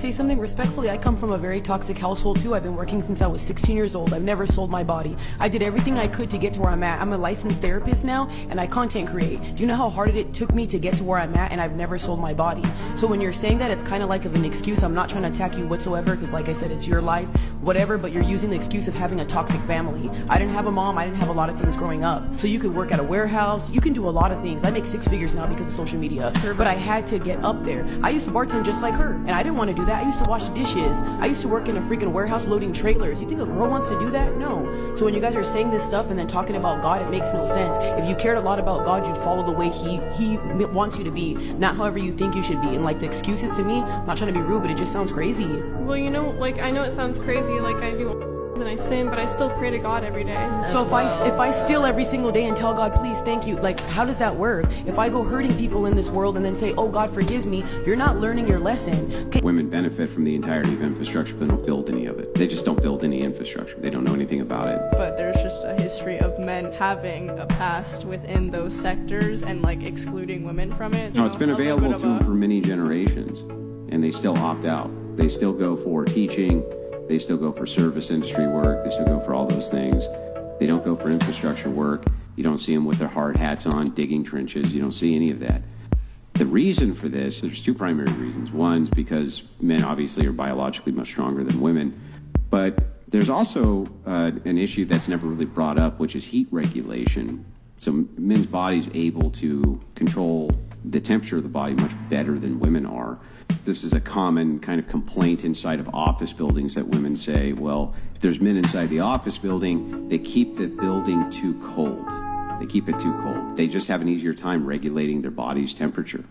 say something respectfully? I come from a very toxic household too. I've been working since I was 16 years old. I've never sold my body. I did everything I could to get to where I'm at. I'm a licensed therapist now, and I content create. Do you know how hard it took me to get to where I'm at? And I've never sold my body. So when you're saying that, it's kind of like an excuse. I'm not trying to attack you whatsoever, because like I said, it's your life, whatever, but you're using the excuse of having a toxic family. I didn't have a mom. I didn't have a lot of things growing up. So you could work at a warehouse. You can do a lot of things. I make 6 figures now because of social media, but I had to get up there. I used to bartend just like her, and I didn't want to do that. I used to wash dishes. I used to work in a freaking warehouse loading trailers. You think a girl wants to do that? No. So when you guys are saying this stuff and then talking about God, it makes no sense. If you cared a lot about God, you'd follow the way he wants you to be, not however you think you should be. And like the excuses, to me, I'm not trying to be rude, but it just sounds crazy. Well, you know, like, I know it sounds crazy, like I do and I sin, but I still pray to God every day. So if I steal every single day and tell God, please, thank you, like, how does that work? If I go hurting people in this world and then say, oh, God forgives me, you're not learning your lesson. Okay. Women benefit from the entirety of infrastructure, but they don't build any of it. They just don't build any infrastructure. They don't know anything about it. But there's just a history of men having a past within those sectors and like excluding women from it. No, it's been available to them for many generations, and they still opt out. They still go for teaching. They still go for service industry work. They still go for all those things. They don't go for infrastructure work. You don't see them with their hard hats on digging trenches. You don't see any of that. The reason for this, there's 2 primary reasons. One's because men obviously are biologically much stronger than women, but there's also an issue that's never really brought up, which is heat regulation. So men's bodies able to control the temperature of the body much better than women are. This is a common kind of complaint inside of office buildings, that women say, well, if there's men inside the office building, they keep the building too cold. They keep it too cold. They just have an easier time regulating their body's temperature.